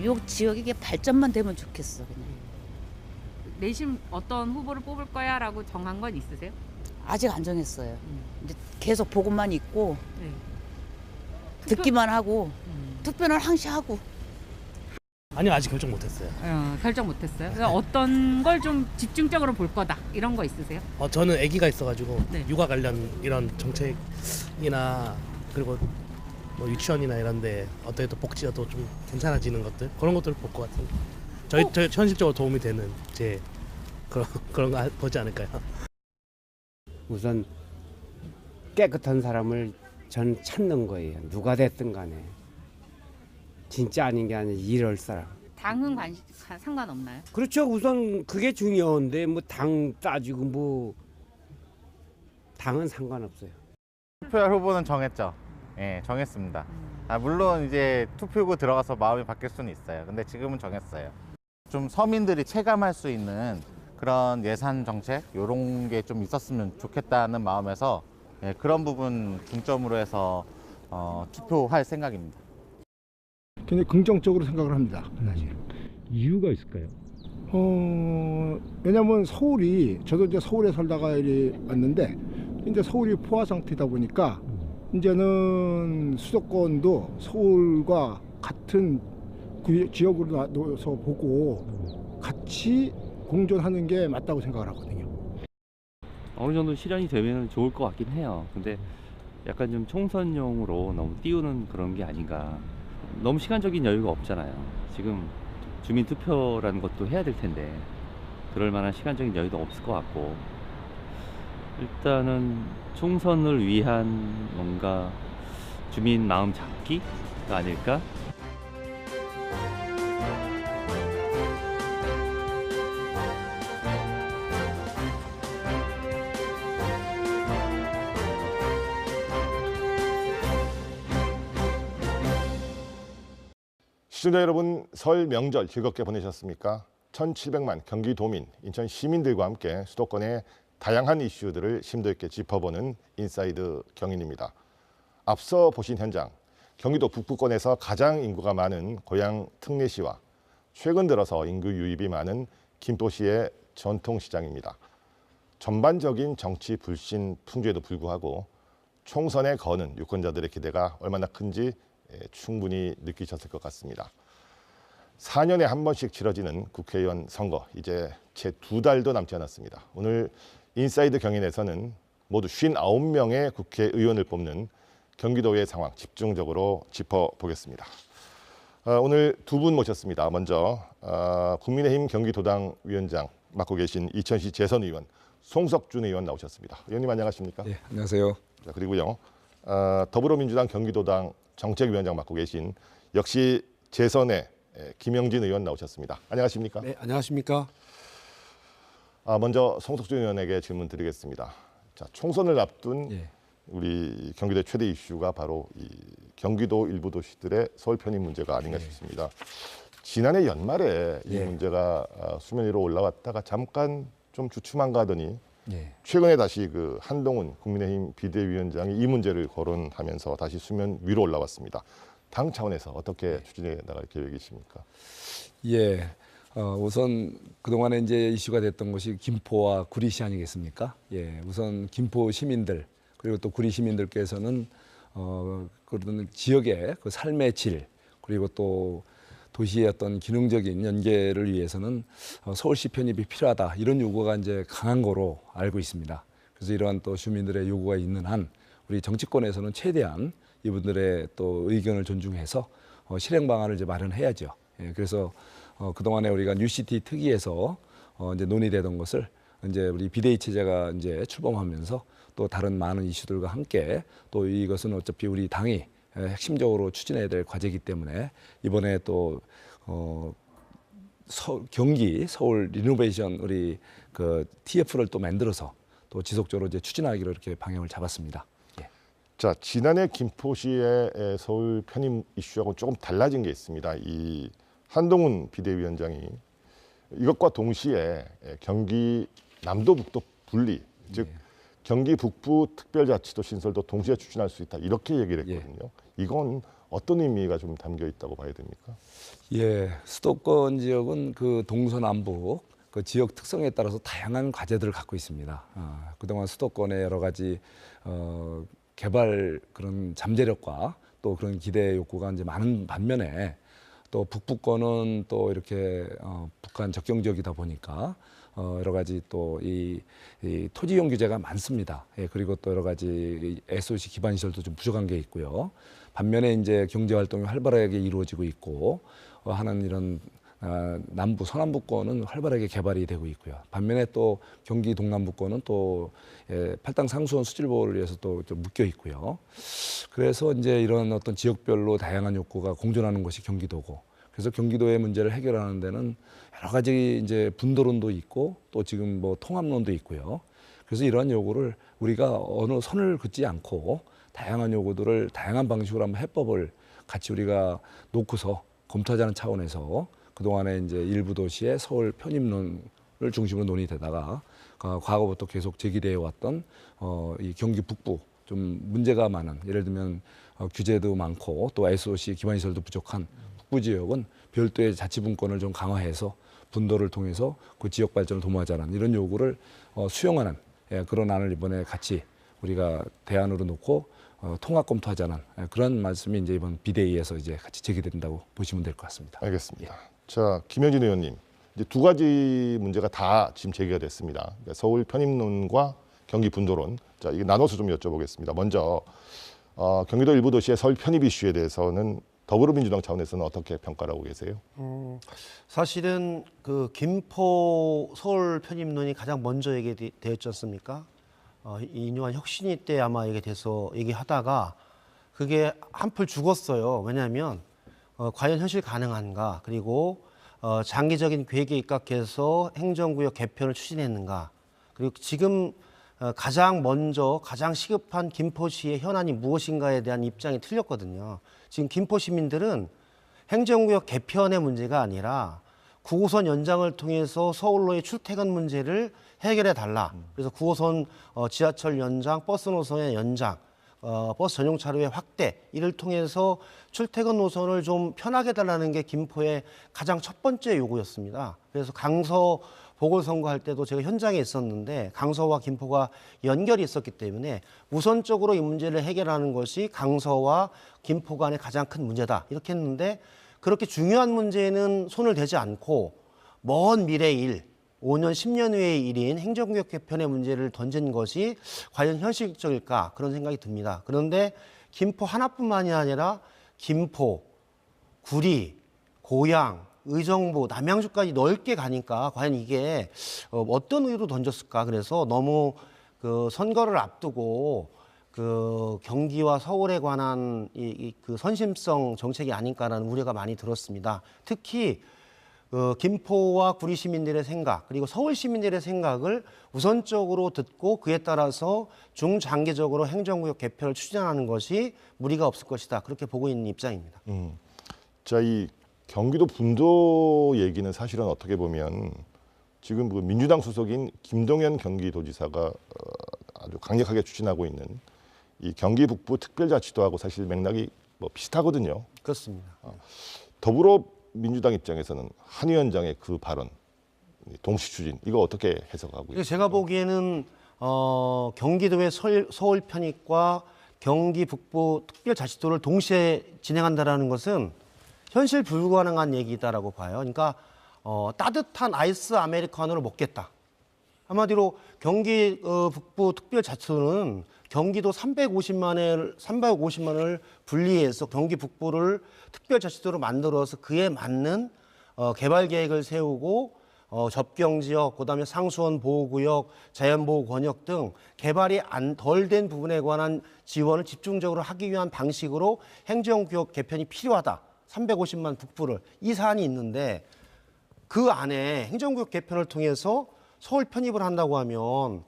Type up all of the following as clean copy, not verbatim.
요 지역이 이게 발전만 되면 좋겠어 그냥. 내심 어떤 후보를 뽑을 거야라고 정한 건 있으세요? 아직 안 정했어요. 이제 계속 보고만 있고 네. 듣기만 하고 투표는 항시 하고. 아니요, 아직 결정 못했어요. 결정 못했어요. 그래서 어떤 걸 좀 집중적으로 볼 거다 이런 거 있으세요? 저는 아기가 있어가지고 네. 육아 관련 이런 정책이나 그리고 뭐 유치원이나 이런데 어떻게 또 복지가 또 좀 괜찮아지는 것들 그런 것들을 볼 것 같은데 저희 현실적으로 도움이 되는 제 그런 거 보지 않을까요? 우선 깨끗한 사람을 저는 찾는 거예요. 누가 됐든 간에. 진짜 아닌 게 아니라 이럴 사람. 당은 상관없나요? 그렇죠. 우선 그게 중요한데 뭐 당 따지고 뭐 당은 상관없어요. 투표할 후보는 정했죠. 예, 정했습니다. 물론 이제 투표구 들어가서 마음이 바뀔 수는 있어요. 근데 지금은 정했어요. 좀 서민들이 체감할 수 있는 그런 예산 정책 이런 게 좀 있었으면 좋겠다는 마음에서 그런 부분 중점으로 해서 투표할 생각입니다. 굉장히 긍정적으로 생각을 합니다. 사실. 이유가 있을까요? 왜냐면 서울이 저도 이제 서울에 살다가 이리 왔는데 이제 서울이 포화 상태다 보니까 이제는 수도권도 서울과 같은 지역으로 나눠서 보고 같이 공존하는 게 맞다고 생각을 하거든요. 어느 정도 실현이 되면 좋을 것 같긴 해요. 근데 약간 좀 총선용으로 너무 띄우는 그런 게 아닌가. 너무 시간적인 여유가 없잖아요. 지금 주민투표라는 것도 해야 될 텐데 그럴 만한 시간적인 여유도 없을 것 같고 일단은 총선을 위한 뭔가 주민 마음 잡기가 아닐까? 시청자 여러분, 설 명절 즐겁게 보내셨습니까? 1,700만 경기도민, 인천 시민들과 함께 수도권의 다양한 이슈들을 심도 있게 짚어보는 인사이드 경인입니다. 앞서 보신 현장, 경기도 북부권에서 가장 인구가 많은 고향 특례시와 최근 들어서 인구 유입이 많은 김포시의 전통시장입니다. 전반적인 정치 불신 풍조에도 불구하고 총선에 거는 유권자들의 기대가 얼마나 큰지 충분히 느끼셨을 것 같습니다. 4년에 한 번씩 치러지는 국회의원 선거, 이제 채 2달도 남지 않았습니다. 오늘 인사이드 경인에서는 모두 59명의 국회의원을 뽑는 경기도의 상황 집중적으로 짚어보겠습니다. 오늘 두 분 모셨습니다. 먼저 국민의힘 경기도당 위원장 맡고 계신 이천시 재선 의원 송석준 의원 나오셨습니다. 의원님 안녕하십니까? 네, 안녕하세요. 자, 그리고요 더불어민주당 경기도당 정책위원장 맡고 계신 역시 재선의 김영진 의원 나오셨습니다. 안녕하십니까? 네, 안녕하십니까? 먼저 송석준 의원에게 질문 드리겠습니다. 자, 총선을 앞둔 우리 경기도의 최대 이슈가 바로 이 경기도 일부 도시들의 서울 편입 문제가 아닌가 싶습니다. 지난해 연말에 이 문제가 수면 위로 올라왔다가 잠깐 좀 주춤한가 하더니 최근에 다시 그 한동훈 국민의힘 비대위원장이 이 문제를 거론하면서 다시 수면 위로 올라왔습니다. 당 차원에서 어떻게 추진해 나갈 계획이십니까? 예, 우선 그동안에 이제 이슈가 됐던 것이 김포와 구리시 아니겠습니까? 예, 우선 김포 시민들 그리고 또 구리 시민들께서는 그런 지역의 그 삶의 질 그리고 또 도시의 어떤 기능적인 연계를 위해서는 서울시 편입이 필요하다 이런 요구가 이제 강한 거로 알고 있습니다. 그래서 이러한 또 주민들의 요구가 있는 한 우리 정치권에서는 최대한 이분들의 또 의견을 존중해서 실행 방안을 이제 마련해야죠. 예, 그래서 그동안에 우리가 뉴시티 특위에서 이제 논의되던 것을 이제 우리 비대위 체제가 이제 출범하면서 또 다른 많은 이슈들과 함께 또 이것은 어차피 우리 당이 핵심적으로 추진해야 될 과제이기 때문에 이번에 또 경기 서울 리노베이션 우리 그 TF를 또 만들어서 또 지속적으로 이제 추진하기로 이렇게 방향을 잡았습니다. 예. 자, 지난해 김포시의 서울 편입 이슈하고 조금 달라진 게 있습니다. 이 한동훈 비대위원장이 이것과 동시에 경기 남도 북도 분리, 즉 경기 북부 특별자치도 신설도 동시에 추진할 수 있다 이렇게 얘기를 했거든요. 이건 어떤 의미가 좀 담겨 있다고 봐야 됩니까? 예, 수도권 지역은 그 동서남북 그 지역 특성에 따라서 다양한 과제들을 갖고 있습니다. 그동안 수도권의 여러 가지 개발 그런 잠재력과 또 그런 기대 욕구가 이제 많은 반면에 또 북부권은 또 이렇게 북한 접경 지역이다 보니까 여러 가지 또 이 토지 이용 규제가 많습니다. 예, 그리고 또 여러 가지 SOC 기반 시설도 좀 부족한 게 있고요. 반면에 이제 경제 활동이 활발하게 이루어지고 있고 하는 이런 남부 서남부권은 활발하게 개발이 되고 있고요. 반면에 또 경기 동남부권은 또 팔당 상수원 수질보호를 위해서 또 좀 묶여 있고요. 그래서 이제 이런 어떤 지역별로 다양한 욕구가 공존하는 것이 경기도고, 그래서 경기도의 문제를 해결하는 데는 여러 가지 이제 분도론도 있고 또 지금 뭐 통합론도 있고요. 그래서 이러한 요구를 우리가 어느 선을 긋지 않고 다양한 요구들을 다양한 방식으로 한번 해법을 같이 우리가 놓고서 검토하자는 차원에서 그동안에 이제 일부 도시의 서울 편입론을 중심으로 논의되다가 과거부터 계속 제기되어 왔던 이 경기 북부 좀 문제가 많은, 예를 들면 규제도 많고 또 SOC 기반시설도 부족한 북부 지역은 별도의 자치분권을 좀 강화해서 분도를 통해서 그 지역 발전을 도모하자는 이런 요구를 수용하는 그런 안을 이번에 같이 우리가 대안으로 놓고 통합 검토하자는 그런 말씀이 이제 이번 비대위에서 이제 같이 제기된다고 보시면 될 것 같습니다. 알겠습니다. 자, 김현진 의원님, 이제 두 가지 문제가 다 지금 제기가 됐습니다. 그러니까 서울 편입론과 경기 분도론. 자, 이게 나눠서 좀 여쭤보겠습니다. 먼저 경기도 일부 도시의 서울 편입 이슈에 대해서는 더불어민주당 차원에서는 어떻게 평가를 하고 계세요? 사실은 그 김포 서울 편입론이 가장 먼저 얘기되었지 않습니까? 이뇨한 혁신위 때 아마 얘기돼서 얘기하다가 그게 한풀 죽었어요. 왜냐하면 과연 현실 가능한가, 그리고 장기적인 계획에 입각해서 행정구역 개편을 추진했는가, 그리고 지금 가장 먼저 가장 시급한 김포시의 현안이 무엇인가에 대한 입장이 틀렸거든요. 지금 김포 시민들은 행정구역 개편의 문제가 아니라 9호선 연장을 통해서 서울로의 출퇴근 문제를 해결해 달라. 그래서 9호선 지하철 연장, 버스 노선의 연장, 버스 전용 차로의 확대, 이를 통해서 출퇴근 노선을 좀 편하게 해달라는 게 김포의 가장 첫 번째 요구였습니다. 그래서 강서 보궐선거할 때도 제가 현장에 있었는데 강서와 김포가 연결이 있었기 때문에 우선적으로 이 문제를 해결하는 것이 강서와 김포 간의 가장 큰 문제다, 이렇게 했는데, 그렇게 중요한 문제는 손을 대지 않고 먼 미래의 일, 5년, 10년 후의 일인 행정구역 개편의 문제를 던진 것이 과연 현실적일까, 그런 생각이 듭니다. 그런데 김포 하나뿐만이 아니라 김포, 구리, 고양, 의정부, 남양주까지 넓게 가니까 과연 이게 어떤 의도로 던졌을까. 그래서 너무 그 선거를 앞두고 그 경기와 서울에 관한 그 선심성 정책이 아닐까라는 우려가 많이 들었습니다. 특히 김포와 구리 시민들의 생각, 그리고 서울 시민들의 생각을 우선적으로 듣고 그에 따라서 중장기적으로 행정구역 개편을 추진하는 것이 무리가 없을 것이다, 그렇게 보고 있는 입장입니다. 자, 이 경기도 분도 얘기는 사실은 어떻게 보면 지금 그 민주당 소속인 김동연 경기도지사가 아주 강력하게 추진하고 있는 이 경기 북부 특별자치도하고 사실 맥락이 뭐 비슷하거든요. 그렇습니다. 더불어민주당 입장에서는 한 위원장의 그 발언, 동시 추진, 이거 어떻게 해석하고 있습니까? 제가 보기에는 경기도의 서울 편입과 경기 북부 특별자치도를 동시에 진행한다라는 것은 현실 불가능한 얘기다라고 봐요. 그러니까 따뜻한 아이스 아메리카노를 먹겠다. 한마디로 경기 북부 특별자치도는 경기도 350만을 분리해서 경기 북부를 특별자치도로 만들어서 그에 맞는 개발 계획을 세우고 접경지역, 그다음에 상수원 보호구역, 자연보호권역 등 개발이 덜 된 부분에 관한 지원을 집중적으로 하기 위한 방식으로 행정구역 개편이 필요하다. 350만 북부를, 이 사안이 있는데 그 안에 행정구역 개편을 통해서 서울 편입을 한다고 하면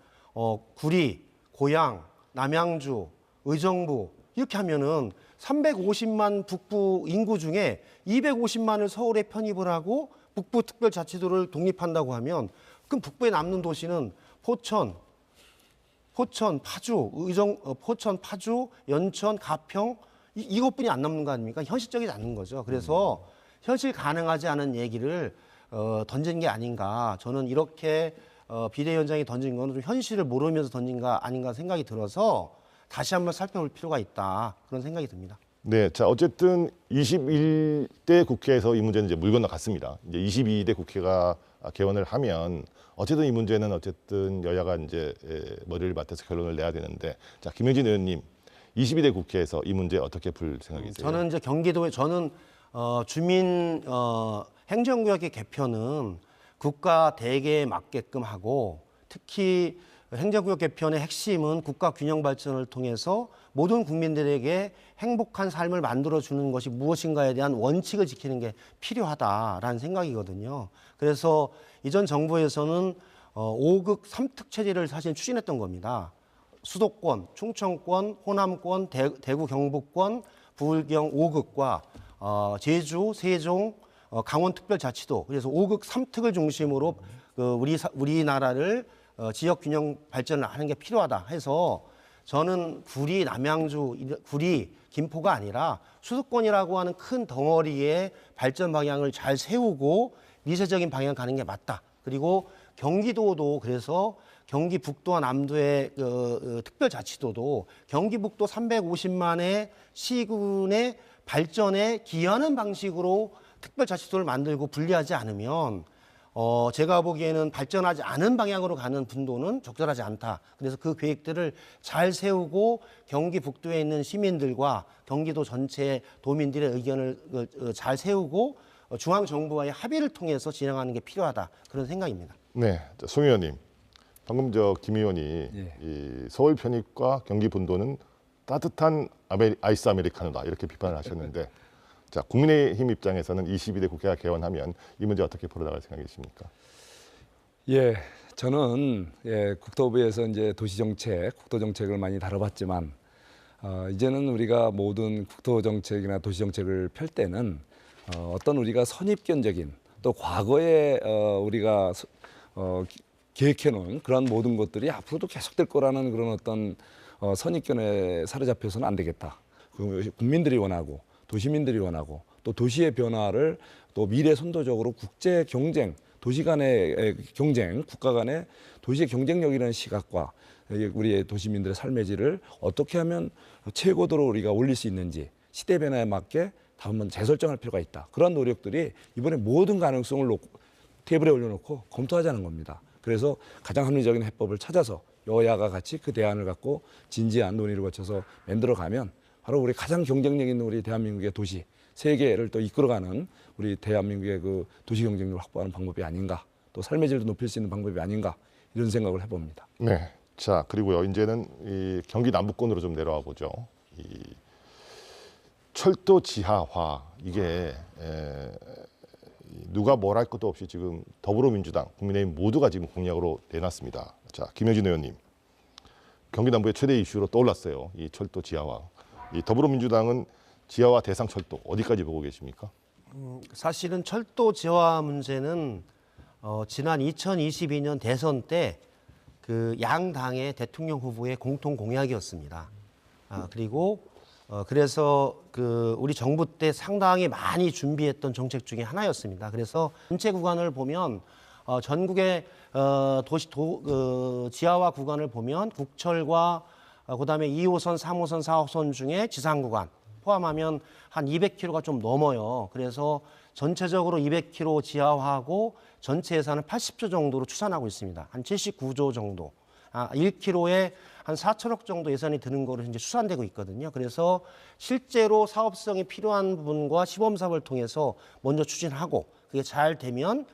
구리, 고양, 남양주, 의정부 이렇게 하면은 350만 북부 인구 중에 250만을 서울에 편입을 하고 북부 특별자치도를 독립한다고 하면 그럼 북부에 남는 도시는 포천, 파주, 포천, 파주, 연천, 가평 이것뿐이 안 남는 거 아닙니까? 현실적이지 않는 거죠. 그래서 현실 가능하지 않은 얘기를 던진 게 아닌가. 저는 이렇게 비대위원장이 던진 거는 좀 현실을 모르면서 던진 거 아닌가 생각이 들어서 다시 한번 살펴볼 필요가 있다. 그런 생각이 듭니다. 네, 자 어쨌든 21대 국회에서 이 문제는 이제 물 건너갔습니다. 이제 22대 국회가 개원을 하면 어쨌든 이 문제는 어쨌든 여야가 이제 머리를 맞대서 결론을 내야 되는데, 자 김영진 의원님, 22대 국회에서 이 문제 어떻게 풀 생각이세요? 저는 이제 경기도에 저는 주민 행정구역의 개편은 국가 대계에 맞게끔 하고, 특히 행정구역 개편의 핵심은 국가 균형 발전을 통해서 모든 국민들에게 행복한 삶을 만들어주는 것이 무엇인가에 대한 원칙을 지키는 게 필요하다라는 생각이거든요. 그래서 이전 정부에서는 5극 3특 체제를 사실 추진했던 겁니다. 수도권, 충청권, 호남권, 대구 경북권, 부울경 5극과 제주, 세종, 강원특별자치도, 그래서 5극 3특을 중심으로 우리나라를 지역 균형 발전을 하는 게 필요하다 해서, 저는 구리, 남양주, 구리, 김포가 아니라 수도권이라고 하는 큰 덩어리의 발전 방향을 잘 세우고 미세적인 방향 가는 게 맞다. 그리고 경기도도, 그래서 경기 북도와 남도의 특별자치도도 경기북도 350만의 시군의 발전에 기여하는 방식으로 특별자치도를 만들고 분리하지 않으면 제가 보기에는 발전하지 않은 방향으로 가는 분도는 적절하지 않다. 그래서 그 계획들을 잘 세우고 경기 북도에 있는 시민들과 경기도 전체 도민들의 의견을 잘 세우고 중앙정부와의 합의를 통해서 진행하는 게 필요하다. 그런 생각입니다. 네, 송 의원님, 방금 김 의원이 이 서울 편입과 경기 분도는 따뜻한 아이스 아메리카노다 이렇게 비판을 하셨는데, 자 국민의힘 입장에서는 22대 국회가 개원하면 이 문제 어떻게 풀어나갈 생각이십니까? 예, 저는 국토부에서 이제 도시정책, 국토정책을 많이 다뤄봤지만 이제는 우리가 모든 국토정책이나 도시정책을 펼 때는 어떤 우리가 선입견적인, 또 과거에 우리가 계획해놓은 그런 모든 것들이 앞으로도 계속될 거라는 그런 어떤 선입견에 사로잡혀서는 안 되겠다. 국민들이 원하고 또 시민들이 원하고 또 도시의 변화를 또 미래 선도적으로 국제 경쟁, 도시 간의 경쟁, 국가 간의 도시의 경쟁력이라는 시각과 우리의 도시민들의 삶의 질을 어떻게 하면 최고도로 우리가 올릴 수 있는지 시대 변화에 맞게 한번 재설정할 필요가 있다. 그런 노력들이 이번에 모든 가능성을 테이블에 올려놓고 검토하자는 겁니다. 그래서 가장 합리적인 해법을 찾아서 여야가 같이 그 대안을 갖고 진지한 논의를 거쳐서 만들어가면 바로 우리 가장 경쟁력 있는 우리 대한민국의 도시, 세계를 또 이끌어가는 우리 대한민국의 그 도시 경쟁력을 확보하는 방법이 아닌가, 또 삶의 질도 높일 수 있는 방법이 아닌가, 이런 생각을 해봅니다. 네, 자 그리고요 이제는 이 경기 남부권으로 좀 내려와 보죠. 이 철도 지하화, 이게 누가 뭘 할 것도 없이 지금 더불어민주당, 국민의힘 모두가 지금 공약으로 내놨습니다. 자 김영진 의원님, 경기 남부의 최대 이슈로 떠올랐어요. 이 철도 지하화. 이 더불어민주당은 지하화 대상 철도 어디까지 보고 계십니까? 사실은 철도 지하화 문제는 지난 2022년 대선 때 그 양 당의 대통령 후보의 공통 공약이었습니다. 그리고 그래서 그 우리 정부 때 상당히 많이 준비했던 정책 중에 하나였습니다. 그래서 전체 구간을 보면 전국의 지하화 구간을 보면 국철과 그다음에 2호선, 3호선, 4호선 중에 지상 구간 포함하면 한 200km가 좀 넘어요. 그래서 전체적으로 200km 지하화하고 전체 예산은 80조 정도로 추산하고 있습니다. 한 79조 정도. 1km에 한 4천억 정도 예산이 드는 거로 이제 추산되고 있거든요. 그래서 실제로 사업성이 필요한 부분과 시범 사업을 통해서 먼저 추진하고, 그게 잘 되면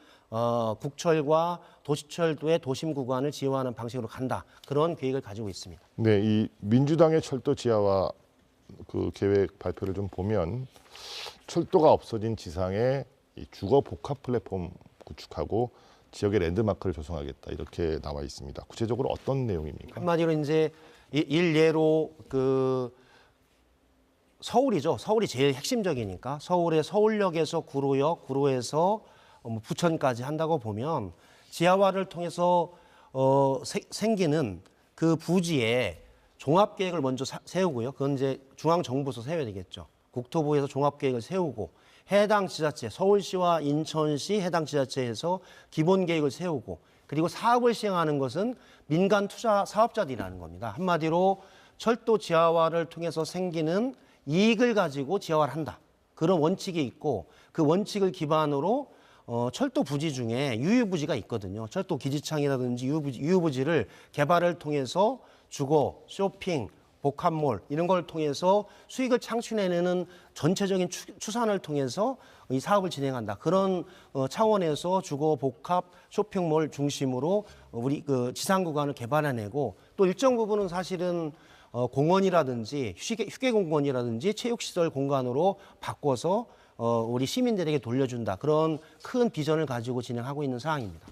국철과 도시철도의 도심 구간을 지하화하는 방식으로 간다. 그런 계획을 가지고 있습니다. 네, 이 민주당의 철도 지하화 그 계획 발표를 좀 보면 철도가 없어진 지상에 이 주거 복합 플랫폼 구축하고 지역의 랜드마크를 조성하겠다, 이렇게 나와 있습니다. 구체적으로 어떤 내용입니까? 한마디로 이제 일례로 그 서울이죠. 서울이 제일 핵심적이니까 서울의 서울역에서 구로역, 구로에서 부천까지 한다고 보면 지하화를 통해서 생기는 그 부지에 종합계획을 먼저 세우고요. 그건 이제 중앙정부에서 세워야 되겠죠. 국토부에서 종합계획을 세우고 해당 지자체, 서울시와 인천시 해당 지자체에서 기본계획을 세우고 그리고 사업을 시행하는 것은 민간 투자 사업자들이라는 겁니다. 한마디로 철도 지하화를 통해서 생기는 이익을 가지고 지하화를 한다. 그런 원칙이 있고 그 원칙을 기반으로 철도 부지 중에 유휴부지가 있거든요. 철도 기지창이라든지 유휴부지를 개발을 통해서 주거, 쇼핑, 복합몰 이런 걸 통해서 수익을 창출해내는 전체적인 추산을 통해서 이 사업을 진행한다. 그런 차원에서 주거, 복합, 쇼핑몰 중심으로 우리 그 지상 구간을 개발해내고 또 일정 부분은 사실은 공원이라든지 휴게공원이라든지 체육시설 공간으로 바꿔서 우리 시민들에게 돌려준다. 그런 큰 비전을 가지고 진행하고 있는 사항입니다.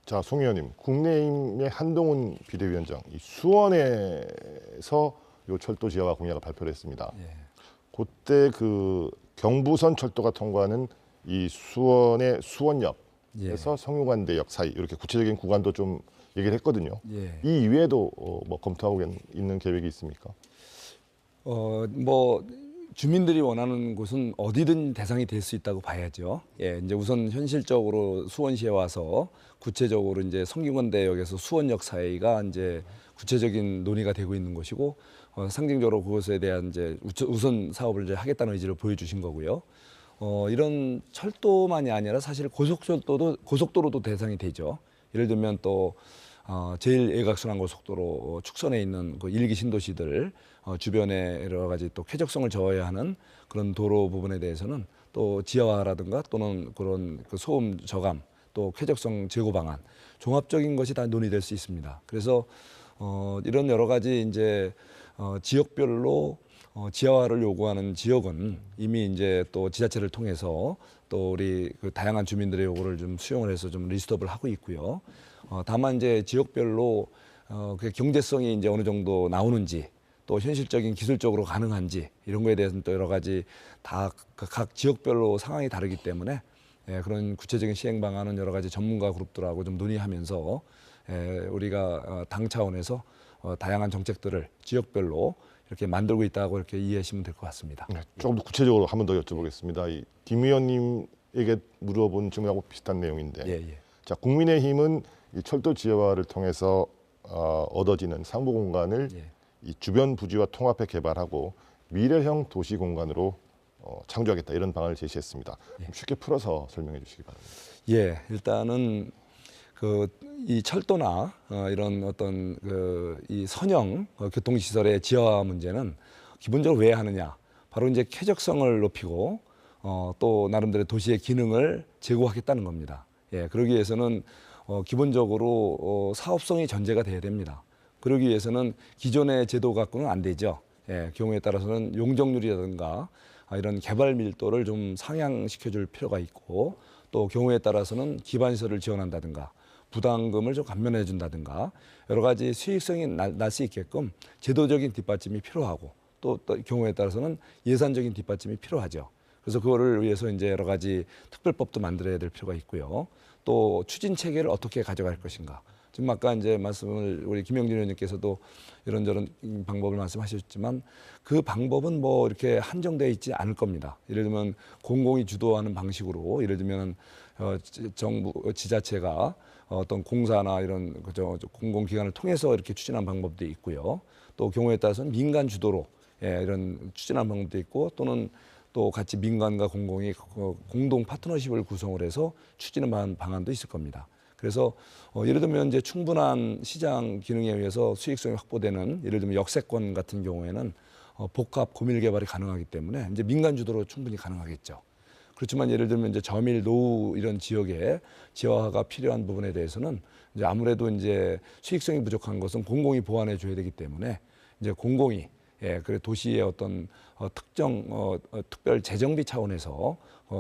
자, 송 의원님, 국민의힘의 한동훈 비대위원장, 이 수원에서 요 철도 지하화 공약을 발표를 했습니다. 예. 그때 그 경부선 철도가 통과하는 이 수원의 수원역에서 성유관대역 사이 이렇게 구체적인 구간도 좀 얘기를 했거든요. 예. 이 이외에도 뭐 검토하고 있는 계획이 있습니까? 뭐 주민들이 원하는 곳은 어디든 대상이 될 수 있다고 봐야죠. 예, 이제 우선 현실적으로 수원시에 와서 구체적으로 이제 성균관대역에서 수원역 사이가 이제 구체적인 논의가 되고 있는 것이고 상징적으로 그것에 대한 이제 우선 사업을 이제 하겠다는 의지를 보여주신 거고요. 이런 철도만이 아니라 사실 고속도로도 대상이 되죠. 예를 들면 또 제1외곽순환고속도로 축선에 있는 그 1기 신도시들 주변에 여러 가지 또 쾌적성을 저해야 하는 그런 도로 부분에 대해서는 또 지하화라든가 또는 그런 그 소음 저감 또 쾌적성 제고 방안 종합적인 것이 다 논의될 수 있습니다. 그래서 이런 여러 가지 이제 지역별로 지하화를 요구하는 지역은 이미 이제 또 지자체를 통해서 또 우리 그 다양한 주민들의 요구를 좀 수용을 해서 좀 리스트업을 하고 있고요. 다만 이제 지역별로 그 경제성이 이제 어느 정도 나오는지 또 현실적인 기술적으로 가능한지 이런 거에 대해서는 또 여러 가지 다 각 지역별로 상황이 다르기 때문에 그런 구체적인 시행 방안은 여러 가지 전문가 그룹들하고 좀 논의하면서 우리가 당 차원에서 다양한 정책들을 지역별로 이렇게 만들고 있다고 이렇게 이해하시면 될 것 같습니다. 네, 조금 더 구체적으로 한 번 더 여쭤보겠습니다. 김 의원님에게 물어본 질문하고 비슷한 내용인데, 예. 자, 국민의힘은 이 철도 지하화를 통해서 얻어지는 상부 공간을 이 주변 부지와 통합해 개발하고 미래형 도시 공간으로 창조하겠다 이런 방안을 제시했습니다. 쉽게 풀어서 설명해 주시기 바랍니다. 예, 일단은 이 철도나 이런 어떤 이 선형 교통시설의 지하화 문제는 기본적으로 왜 하느냐? 바로 이제 쾌적성을 높이고 또 나름대로 도시의 기능을 제고하겠다는 겁니다. 예, 그러기 위해서는 기본적으로 사업성이 전제가 돼야 됩니다. 그러기 위해서는 기존의 제도 갖고는 안 되죠. 예, 경우에 따라서는 용적률이라든가 이런 개발 밀도를 좀 상향시켜줄 필요가 있고 또 경우에 따라서는 기반시설을 지원한다든가 부담금을 좀 감면해 준다든가 여러 가지 수익성이 날 수 있게끔 제도적인 뒷받침이 필요하고 또 경우에 따라서는 예산적인 뒷받침이 필요하죠. 그래서 그거를 위해서 이제 여러 가지 특별법도 만들어야 될 필요가 있고요. 또 추진 체계를 어떻게 가져갈 것인가. 지금 아까 이제 말씀을 우리 김영진 의원님께서도 이런저런 방법을 말씀하셨지만 그 방법은 뭐 이렇게 한정되어 있지 않을 겁니다. 예를 들면 공공이 주도하는 방식으로 예를 들면 정부 지자체가 어떤 공사나 이런 공공기관을 통해서 이렇게 추진한 방법도 있고요. 또 경우에 따라서는 민간 주도로 이런 추진한 방법도 있고 또는 또 같이 민간과 공공이 공동 파트너십을 구성을 해서 추진한 방안도 있을 겁니다. 그래서 예를 들면 이제 충분한 시장 기능에 의해서 수익성이 확보되는 예를 들면 역세권 같은 경우에는 복합 고밀 개발이 가능하기 때문에 이제 민간 주도로 충분히 가능하겠죠. 그렇지만 예를 들면 이제 저밀 노후 이런 지역에 지하화가 필요한 부분에 대해서는 이제 아무래도 이제 수익성이 부족한 것은 공공이 보완해 줘야 되기 때문에 이제 공공이 그 도시의 어떤 특별 재정비 차원에서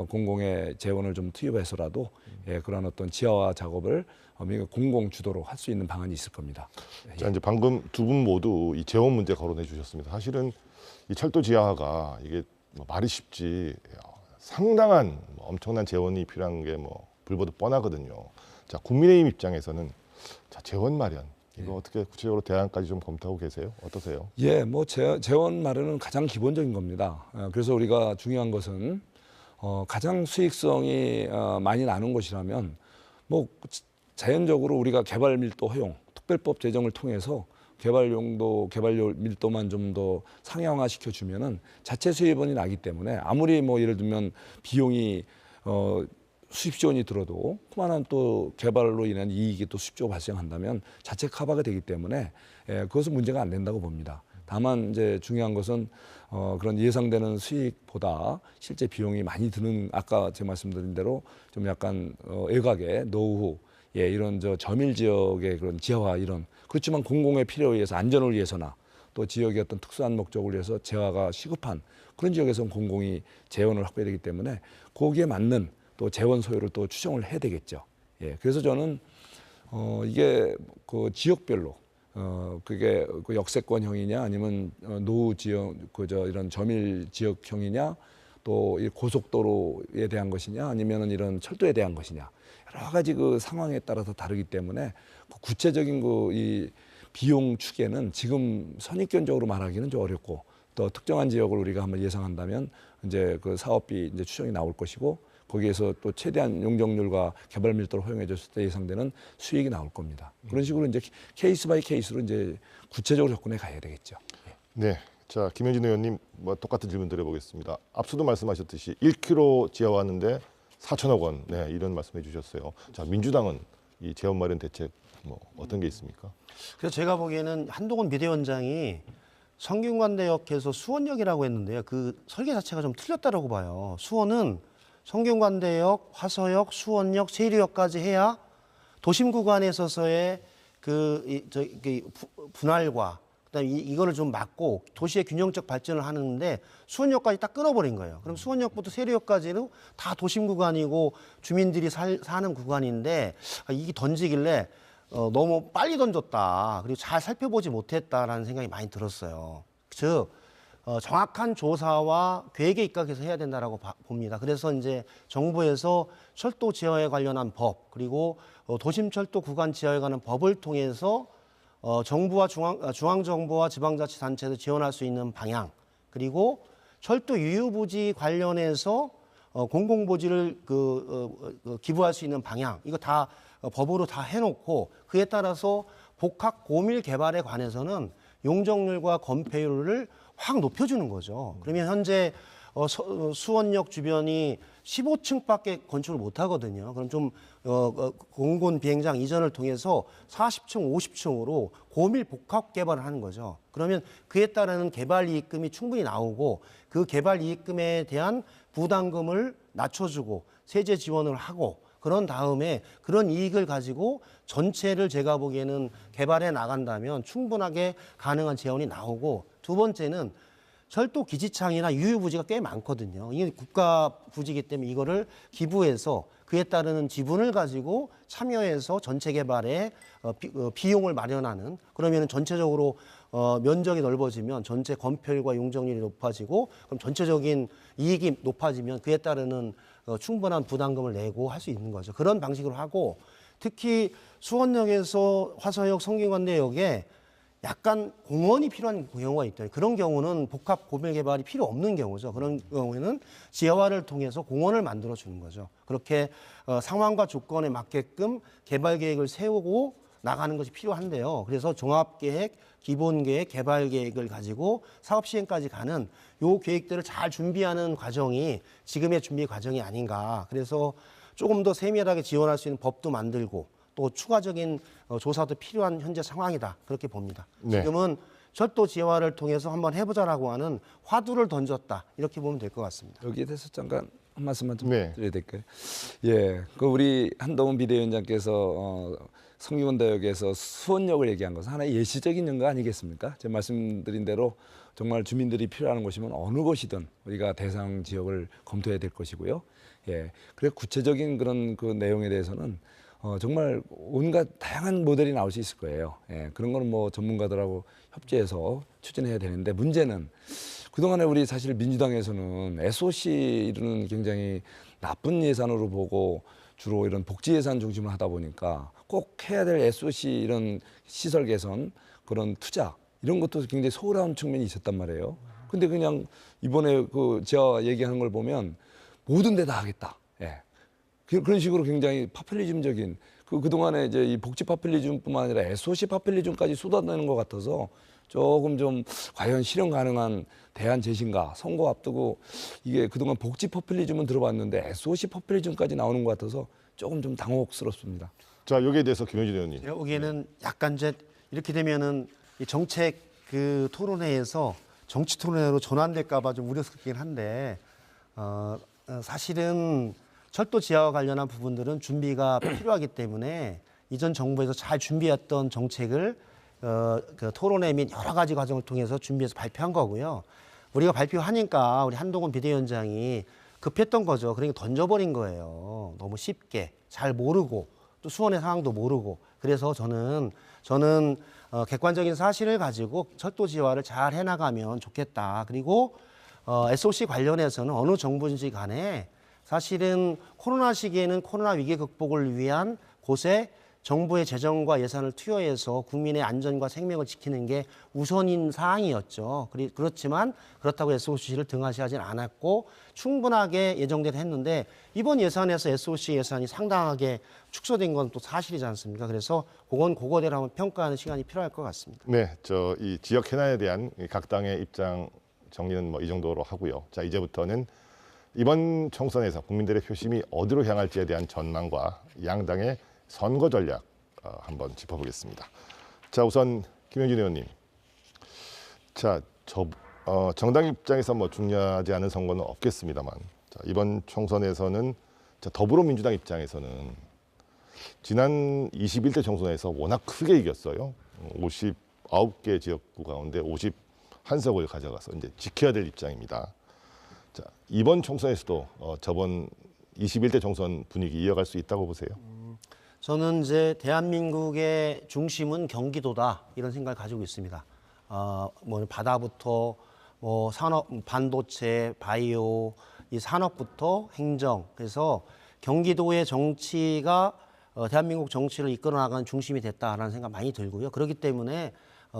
공공의 재원을 좀 투입해서라도 그런 어떤 지하화 작업을 공공 주도로 할 수 있는 방안이 있을 겁니다. 자, 이제 방금 두 분 모두 이 재원 문제 거론해 주셨습니다. 사실은 이 철도 지하화가 이게 뭐 말이 쉽지 상당한 엄청난 재원이 필요한 게 뭐 불보듯 뻔하거든요. 자, 국민의힘 입장에서는 자, 재원 마련 이거 어떻게 구체적으로 대안까지 좀 검토하고 계세요? 어떠세요? 예, 뭐 재원 마련은 가장 기본적인 겁니다. 그래서 우리가 중요한 것은 가장 수익성이 많이 나는 곳이라면 뭐 자연적으로 우리가 개발 밀도 허용, 특별법 제정을 통해서 개발 밀도만 좀 더 상향화 시켜주면은 자체 수입원이 나기 때문에 아무리 뭐 예를 들면 비용이 수십조 원이 들어도 그만한 또 개발로 인한 이익이 또 수십조 발생한다면 자체 커버가 되기 때문에 그것은 문제가 안 된다고 봅니다. 다만 이제 중요한 것은 그런 예상되는 수익보다 실제 비용이 많이 드는 아까 제가 말씀드린 대로 좀 약간 애각의 노후 이런 저밀 지역의 그런 지하화 이런 그렇지만 공공의 필요에 의해서 안전을 위해서나 또 지역의 어떤 특수한 목적을 위해서 재화가 시급한 그런 지역에서는 공공이 재원을 확보해야 되기 때문에 거기에 맞는 또 재원 소요를 또 추정을 해야 되겠죠. 그래서 저는 이게 그 지역별로 그게 그 역세권형이냐 아니면 노후 지역 이런 저밀 지역형이냐 또 이 고속도로에 대한 것이냐 아니면은 이런 철도에 대한 것이냐 여러 가지 그 상황에 따라서 다르기 때문에 그 구체적인 그 이 비용 추계는 지금 선입견적으로 말하기는 좀 어렵고 또 특정한 지역을 우리가 한번 예상한다면 이제 그 사업비 이제 추정이 나올 것이고 거기에서 또 최대한 용적률과 개발 밀도를 허용해 줬을 때 예상되는 수익이 나올 겁니다. 그런 식으로 이제 케이스 바이 케이스로 이제 구체적으로 접근해 가야 되겠죠. 네. 자, 김현진 의원님 뭐 똑같은 질문 드려보겠습니다. 앞서도 말씀하셨듯이 1km 지어왔는데 4천억 원, 네, 이런 말씀해 주셨어요. 자, 민주당은 이 재원 마련 대책 뭐 어떤 게 있습니까? 그래서 제가 보기에는 한동훈 비대위원장이 성균관대역에서 수원역이라고 했는데요. 그 설계 자체가 좀 틀렸다라고 봐요. 수원은 성균관대역, 화서역, 수원역, 세류역까지 해야 도심 구간에 있어서의 분할과 그다음에 이거를 좀 막고 도시의 균형적 발전을 하는데 수원역까지 딱 끊어버린 거예요. 그럼 수원역부터 세류역까지는 다 도심 구간이고 주민들이 사는 구간인데 이게 던지길래 너무 빨리 던졌다. 그리고 잘 살펴보지 못했다라는 생각이 많이 들었어요. 즉 정확한 조사와 계획에 입각해서 해야 된다라고 봅니다. 그래서 이제 정부에서 철도 지하에 관련한 법 그리고 도심 철도 구간 지하에 관한 법을 통해서 정부와 중앙정부와 지방자치단체도 지원할 수 있는 방향 그리고 철도 유유부지 관련해서 공공부지를 기부할 수 있는 방향 이거 다 법으로 다 해놓고 그에 따라서 복합 고밀 개발에 관해서는 용적률과 건폐율을 확 높여주는 거죠. 그러면 현재 수원역 주변이 15층밖에 건축을 못 하거든요. 그럼 좀 공군 비행장 이전을 통해서 40층, 50층으로 고밀 복합 개발을 하는 거죠. 그러면 그에 따르는 개발 이익금이 충분히 나오고 그 개발 이익금에 대한 부담금을 낮춰주고 세제 지원을 하고 그런 다음에 그런 이익을 가지고 전체를 제가 보기에는 개발해 나간다면 충분하게 가능한 재원이 나오고 두 번째는 철도 기지창이나 유유부지가 꽤 많거든요. 이게 국가 부지이기 때문에 이거를 기부해서 그에 따르는 지분을 가지고 참여해서 전체 개발에 비용을 마련하는 그러면 전체적으로 면적이 넓어지면 전체 건폐율과 용적률이 높아지고 그럼 전체적인 이익이 높아지면 그에 따르는 충분한 부담금을 내고 할 수 있는 거죠. 그런 방식으로 하고 특히 수원역에서 화서역, 성균관대역에 약간 공원이 필요한 경우가 있다. 그런 경우는 복합 고밀 개발이 필요 없는 경우죠. 그런 경우에는 지하화를 통해서 공원을 만들어 주는 거죠. 그렇게 상황과 조건에 맞게끔 개발 계획을 세우고 나가는 것이 필요한데요. 그래서 종합계획, 기본계획, 개발계획을 가지고 사업 시행까지 가는 요 계획들을 잘 준비하는 과정이 지금의 준비 과정이 아닌가. 그래서 조금 더 세밀하게 지원할 수 있는 법도 만들고 또 추가적인 조사도 필요한 현재 상황이다. 그렇게 봅니다. 네. 지금은 철도 지하화를 통해서 한번 해보자라고 하는 화두를 던졌다. 이렇게 보면 될 것 같습니다. 여기에 대해서 잠깐 한 말씀만 좀 네. 드려야 될까요? 예, 그 우리 한동훈 비대위원장께서 성균관대역에서 수원역을 얘기한 것은 하나의 예시적인 거 아니겠습니까? 제가 말씀드린 대로 정말 주민들이 필요한 곳이면 어느 곳이든 우리가 대상 지역을 검토해야 될 것이고요. 예, 그래 구체적인 그런 그 내용에 대해서는 정말 온갖 다양한 모델이 나올 수 있을 거예요. 예, 그런 거는 뭐 전문가들하고 협조해서 추진해야 되는데 문제는 그동안에 우리 사실 민주당에서는 SOC는 굉장히 나쁜 예산으로 보고 주로 이런 복지 예산 중심으로 하다 보니까 꼭 해야 될 SOC 이런 시설 개선, 그런 투자 이런 것도 굉장히 소홀한 측면이 있었단 말이에요. 근데 그냥 이번에 그 제가 얘기하는 걸 보면 모든 데 다 하겠다. 예. 그런 식으로 굉장히 파퓰리즘적인 그동안에 이제 이 복지 파퓰리즘뿐만 아니라 SOC 파퓰리즘까지 쏟아내는 것 같아서 조금 좀 과연 실현 가능한 대안 제시인가. 선거 앞두고 이게 그동안 복지 포퓰리즘은 들어봤는데 SOC 포퓰리즘까지 나오는 것 같아서 조금 좀 당혹스럽습니다. 자, 여기에 대해서 김현진 의원님. 여기에는 약간 이제 이렇게 되면은 이 정책 그 토론회에서 정치 토론회로 전환될까봐 좀 우려스럽긴 한데 사실은 철도 지하와 관련한 부분들은 준비가 필요하기 때문에 이전 정부에서 잘 준비했던 정책을 그 토론회 및 여러 가지 과정을 통해서 준비해서 발표한 거고요. 우리가 발표하니까 우리 한동훈 비대위원장이 급했던 거죠. 그러니까 던져버린 거예요. 너무 쉽게 잘 모르고 또 수원의 상황도 모르고. 그래서 저는 객관적인 사실을 가지고 철도 지하화를 잘 해나가면 좋겠다. 그리고 SOC 관련해서는 어느 정부인지 간에 사실은 코로나 시기에는 코로나 위기 극복을 위한 곳에 정부의 재정과 예산을 투여해서 국민의 안전과 생명을 지키는 게 우선인 사항이었죠. 그렇지만 그렇다고 SOC를 등한시하진 않았고 충분하게 예정대로 했는데 이번 예산에서 SOC 예산이 상당하게 축소된 건 또 사실이지 않습니까? 그래서 그건 그거대로 한번 평가하는 시간이 필요할 것 같습니다. 네, 이 지역 해난에 대한 각 당의 입장 정리는 뭐 이 정도로 하고요. 자, 이제부터는 이번 총선에서 국민들의 표심이 어디로 향할지에 대한 전망과 양당의 선거 전략 한번 짚어보겠습니다. 자, 우선 김현진 의원님. 자, 정당 입장에서 뭐 중요하지 않은 선거는 없겠습니다만, 자, 이번 총선에서는 더불어민주당 입장에서는 지난 21대 총선에서 워낙 크게 이겼어요. 59개 지역구 가운데 51석을 가져가서 이제 지켜야 될 입장입니다. 자, 이번 총선에서도 저번 21대 총선 분위기 이어갈 수 있다고 보세요? 저는 이제 대한민국의 중심은 경기도다 이런 생각을 가지고 있습니다. 뭐 바다부터 뭐 산업, 반도체, 바이오 이 산업부터 행정 그래서 경기도의 정치가 대한민국 정치를 이끌어 나가는 중심이 됐다라는 생각 많이 들고요. 그렇기 때문에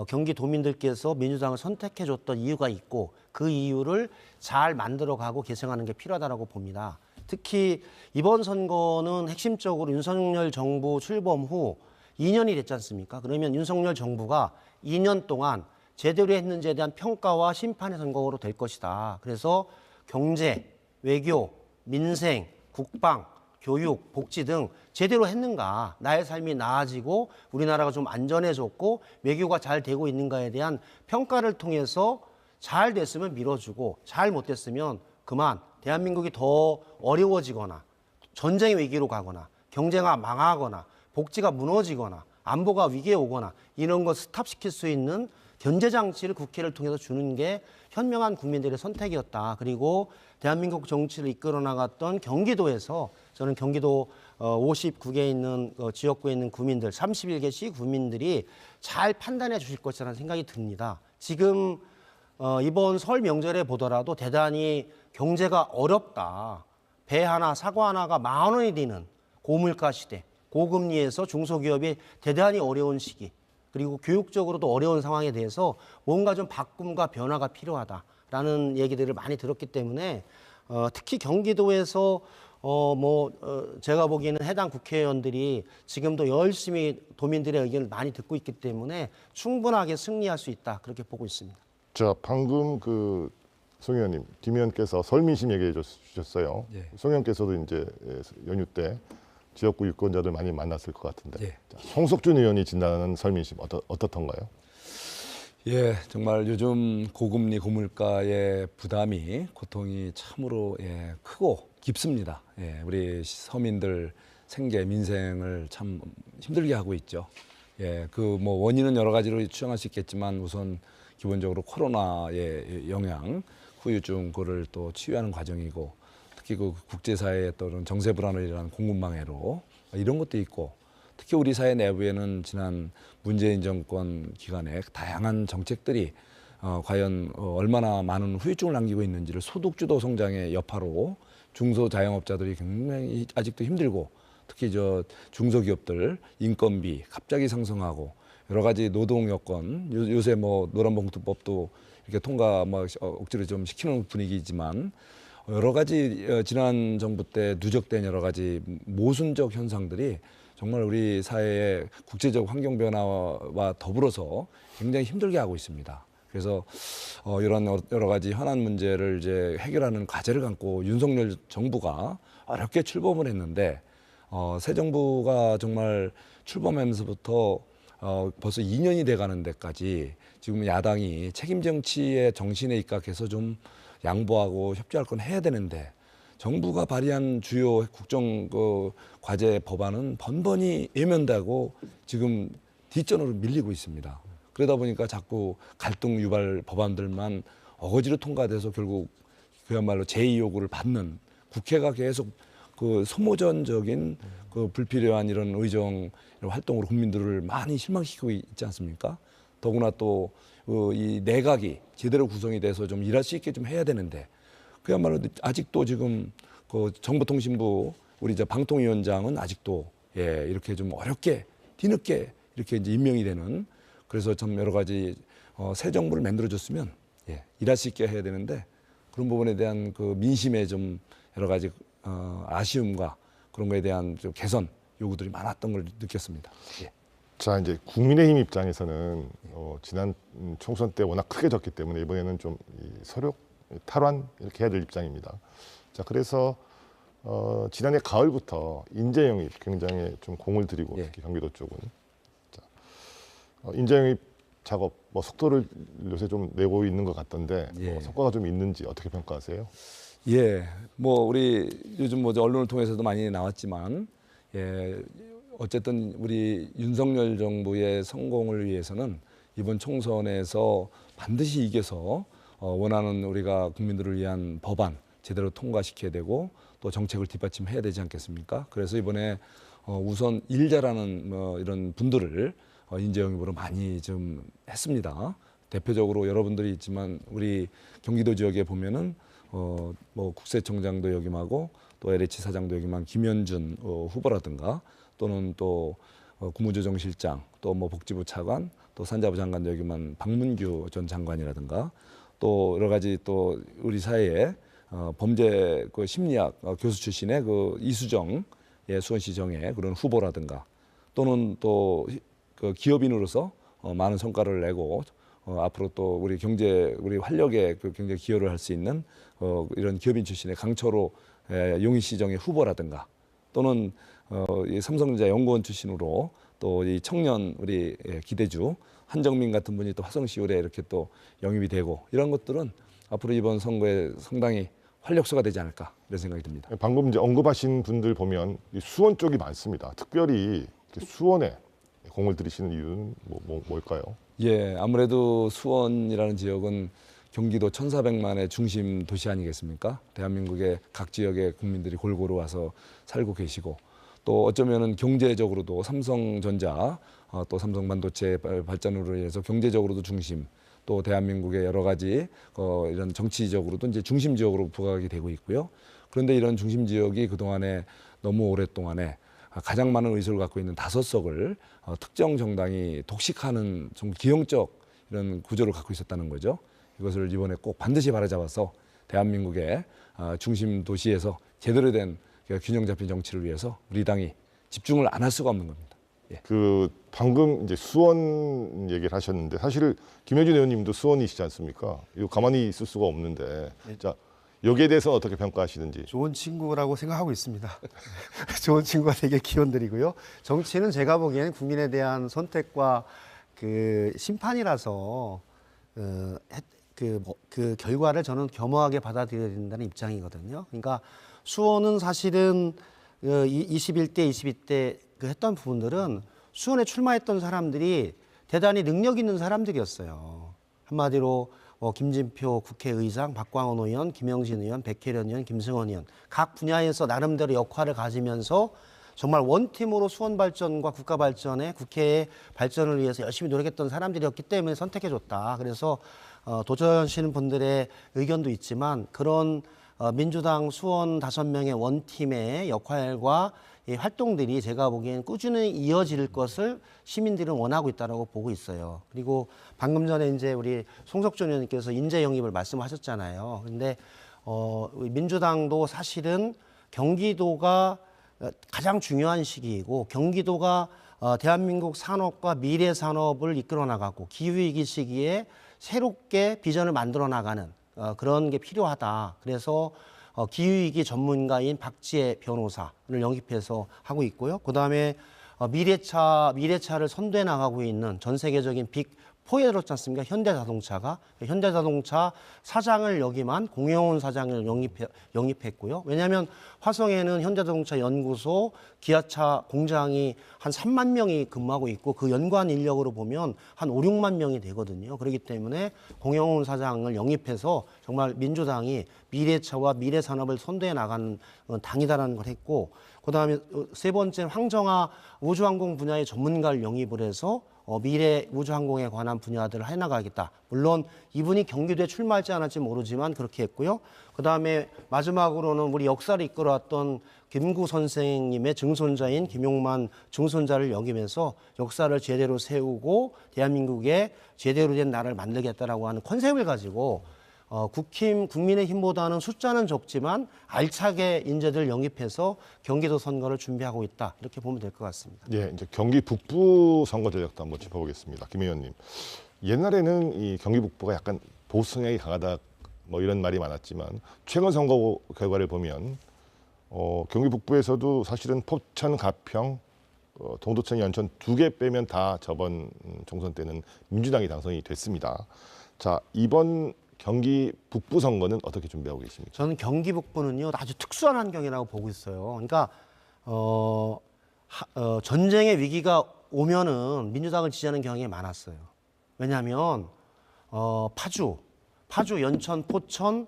경기도민들께서 민주당을 선택해줬던 이유가 있고 그 이유를 잘 만들어가고 개선하는 게 필요하다고 봅니다. 특히 이번 선거는 핵심적으로 윤석열 정부 출범 후 2년이 됐지 않습니까? 그러면 윤석열 정부가 2년 동안 제대로 했는지에 대한 평가와 심판의 선거로 될 것이다. 그래서 경제, 외교, 민생, 국방, 교육, 복지 등 제대로 했는가, 나의 삶이 나아지고 우리나라가 좀 안전해졌고 외교가 잘 되고 있는가에 대한 평가를 통해서 잘 됐으면 밀어주고 잘 못됐으면 그만 대한민국이 더 어려워지거나 전쟁의 위기로 가거나 경제가 망하거나 복지가 무너지거나 안보가 위기에 오거나 이런 거 스탑시킬 수 있는 견제장치를 국회를 통해서 주는 게 현명한 국민들의 선택이었다. 그리고 대한민국 정치를 이끌어 나갔던 경기도에서 저는 경기도 59개에 있는 지역구에 있는 구민들 31개 시 구민들이 잘 판단해 주실 것이라는 생각이 듭니다. 지금 이번 설 명절에 보더라도 대단히 경제가 어렵다. 배 하나, 사과 하나가 10,000원이 되는 고물가 시대, 고금리에서 중소기업이 대단히 어려운 시기, 그리고 교육적으로도 어려운 상황에 대해서 뭔가 좀 바꿈과 변화가 필요하다라는 얘기들을 많이 들었기 때문에 특히 경기도에서 제가 보기에는 해당 국회의원들이 지금도 열심히 도민들의 의견을 많이 듣고 있기 때문에 충분하게 승리할 수 있다 그렇게 보고 있습니다. 자, 방금 송 의원님, 김 의원께서 설민심 얘기해 주셨어요. 예. 송 의원께서도 이제 연휴 때 지역구 유권자들 많이 만났을 것 같은데, 예. 자, 송석준 의원이 진단하는 설민심 어떻던가요? 예, 정말 요즘 고금리 고물가의 부담이 고통이 참으로 크고 깊습니다. 예, 우리 서민들 생계 민생을 참 힘들게 하고 있죠. 예, 뭐 원인은 여러 가지로 추정할 수 있겠지만 우선 기본적으로 코로나의 영향, 후유증 그거를 또 치유하는 과정이고 특히 그 국제사회에 따른 정세 불안을 일어난 공급망해로 이런 것도 있고 특히 우리 사회 내부에는 지난 문재인 정권 기간에 다양한 정책들이 과연 얼마나 많은 후유증을 남기고 있는지를 소득주도 성장의 여파로 중소자영업자들이 굉장히 아직도 힘들고 특히 저 중소기업들 인건비 갑자기 상승하고 여러 가지 노동 여건 요새 뭐 노란봉투법도 이렇게 통과 뭐 억지로 좀 시키는 분위기지만 여러 가지 지난 정부 때 누적된 여러 가지 모순적 현상들이 정말 우리 사회의 국제적 환경 변화와 더불어서 굉장히 힘들게 하고 있습니다. 그래서 이런 여러 가지 현안 문제를 이제 해결하는 과제를 갖고 윤석열 정부가 어렵게 출범을 했는데 새 정부가 정말 출범하면서부터 벌써 2년이 돼가는 데까지 지금 야당이 책임 정치의 정신에 입각해서 좀 양보하고 협조할 건 해야 되는데 정부가 발의한 주요 국정 과제 법안은 번번이 예면되고 지금 뒷전으로 밀리고 있습니다. 그러다 보니까 자꾸 갈등 유발 법안들만 어거지로 통과돼서 결국 그야말로 제2 요구를 받는 국회가 계속 그 소모전적인 그 불필요한 이런 의정 활동으로 국민들을 많이 실망시키고 있지 않습니까? 더구나 또 이 내각이 제대로 구성이 돼서 좀 일할 수 있게 좀 해야 되는데 그야말로 아직도 지금 그 정보통신부 우리 저 방통위원장은 아직도 이렇게 좀 어렵게 뒤늦게 이렇게 이제 임명이 되는 그래서 좀 여러 가지 새 정부를 만들어줬으면 일할 수 있게 해야 되는데 그런 부분에 대한 그 민심의 좀 여러 가지 아쉬움과 그런 거에 대한 좀 개선 요구들이 많았던 걸 느꼈습니다. 자, 이제 국민의힘 입장에서는 지난 총선 때 워낙 크게 졌기 때문에 이번에는 좀 서력 탈환 이렇게 해야 될 입장입니다. 자, 그래서 지난해 가을부터 인재 영입 굉장히 좀 공을 들이고 특히 경기도 쪽은 자, 인재 영입 작업 뭐 속도를 요새 좀 내고 있는 것 같던데 성과가 좀 있는지 어떻게 평가하세요? 뭐 우리 요즘 뭐 언론을 통해서도 많이 나왔지만 어쨌든 우리 윤석열 정부의 성공을 위해서는 이번 총선에서 반드시 이겨서 원하는 우리가 국민들을 위한 법안 제대로 통과시켜야 되고 또 정책을 뒷받침해야 되지 않겠습니까? 그래서 이번에 우선 일 잘하는 이런 분들을 인재 영입으로 많이 좀 했습니다. 대표적으로 여러분들이 있지만 우리 경기도 지역에 보면은 뭐 국세청장도 역임하고 또 LH 사장도 역임한 김현준 후보라든가 또는 또 국무조정실장 또 뭐 복지부 차관 또 산자부 장관도 역임한 박문규 전 장관이라든가 또 여러 가지 또 우리 사회에 범죄 그 심리학 교수 출신의 그 이수정 수원시정의 그런 후보라든가 또는 또 그 기업인으로서 많은 성과를 내고 앞으로 또 우리 경제 우리 활력에 그 굉장히 기여를 할 수 있는 이런 기업인 출신의 강철호 용인시정의 후보라든가 또는 이 삼성전자 연구원 출신으로 또 이 청년 우리 기대주 한정민 같은 분이 또 화성시울에 이렇게 또 영입이 되고 이런 것들은 앞으로 이번 선거에 상당히 활력소가 되지 않을까 이런 생각이 듭니다. 방금 이제 언급하신 분들 보면 수원 쪽이 많습니다. 특별히 수원에 공을 들이시는 이유는 뭘까요? 아무래도 수원이라는 지역은 경기도 1,400만의 중심 도시 아니겠습니까? 대한민국의 각 지역의 국민들이 골고루 와서 살고 계시고 또 어쩌면은 경제적으로도 삼성전자 또 삼성반도체 발전으로 인해서 경제적으로도 중심 또 대한민국의 여러 가지 이런 정치적으로도 이제 중심 지역으로 부각이 되고 있고요. 그런데 이런 중심 지역이 그동안에 너무 오랫동안에 가장 많은 의석을 갖고 있는 5석을 특정 정당이 독식하는 좀 기형적 이런 구조를 갖고 있었다는 거죠. 이것을 이번에 꼭 반드시 바로잡아서 대한민국의 중심 도시에서 제대로 된 균형 잡힌 정치를 위해서 우리 당이 집중을 안 할 수가 없는 겁니다. 그 방금 이제 수원 얘기를 하셨는데 사실 김효진 의원님도 수원이시지 않습니까? 이거 가만히 있을 수가 없는데 자 여기에 대해서 어떻게 평가하시는지. 좋은 친구라고 생각하고 있습니다. 좋은 친구가 되게 기원드리고요. 정치는 제가 보기에는 국민에 대한 선택과 그 심판이라서 그 결과를 저는 겸허하게 받아들여야 된다는 입장이거든요. 그러니까 수원은 사실은 21대, 22대 그 했던 부분들은 수원에 출마했던 사람들이 대단히 능력 있는 사람들이었어요. 한마디로 김진표 국회의장, 박광원 의원, 김영진 의원, 백혜련 의원, 김승원 의원 각 분야에서 나름대로 역할을 가지면서 정말 원팀으로 수원 발전과 국가 발전에 국회의 발전을 위해서 열심히 노력했던 사람들이었기 때문에 선택해줬다. 그래서 도전하시는 분들의 의견도 있지만 그런 민주당 수원 5명의 원팀의 역할과 이 활동들이 제가 보기엔 꾸준히 이어질 것을 시민들은 원하고 있다고 보고 있어요. 그리고 방금 전에 이제 우리 송석준 의원님께서 인재 영입을 말씀하셨잖아요. 근데 민주당도 사실은 경기도가 가장 중요한 시기이고 경기도가 대한민국 산업과 미래 산업을 이끌어 나가고 기후위기 시기에 새롭게 비전을 만들어 나가는 그런 게 필요하다. 그래서 기후위기 전문가인 박지혜 변호사를 영입해서 하고 있고요. 그다음에 미래차를 선도해 나가고 있는 전 세계적인 빅4에 들었지 않습니까? 현대자동차가 현대자동차 사장을 역임한 공영훈 사장을 영입했고요. 왜냐하면 화성에는 현대자동차 연구소, 기아차 공장이 한 3만 명이 근무하고 있고 그 연관 인력으로 보면 한 5, 6만 명이 되거든요. 그렇기 때문에 공영훈 사장을 영입해서 정말 민주당이 미래차와 미래산업을 선도해 나가는 당이다라는 걸 했고, 그다음에 세 번째는 황정아 우주항공 분야의 전문가를 영입을 해서 미래 우주항공에 관한 분야들을 해나가겠다. 물론 이분이 경기도에 출마할지 안 할지 모르지만 그렇게 했고요. 그다음에 마지막으로는 우리 역사를 이끌어왔던 김구 선생님의 증손자인 김용만 증손자를 역임해서 역사를 제대로 세우고 대한민국에 제대로 된 나라를 만들겠다라고 하는 컨셉을 가지고 국민의힘보다는 숫자는 적지만 알차게 인재들 영입해서 경기도 선거를 준비하고 있다. 이렇게 보면 될 것 같습니다. 예, 이제 경기 북부 선거 전략도 한번 짚어보겠습니다. 김 의원님, 옛날에는 이 경기 북부가 약간 보수 성향이 강하다 뭐 이런 말이 많았지만 최근 선거 결과를 보면 경기 북부에서도 사실은 포천, 가평, 동두천, 연천 2개 빼면 다 저번 총선 때는 민주당이 당선이 됐습니다. 자, 이번 경기 북부 선거는 어떻게 준비하고 계십니까? 저는 경기 북부는요 아주 특수한 환경이라고 보고 있어요. 그러니까 전쟁의 위기가 오면은 민주당을 지지하는 경향이 많았어요. 왜냐하면 파주, 연천, 포천,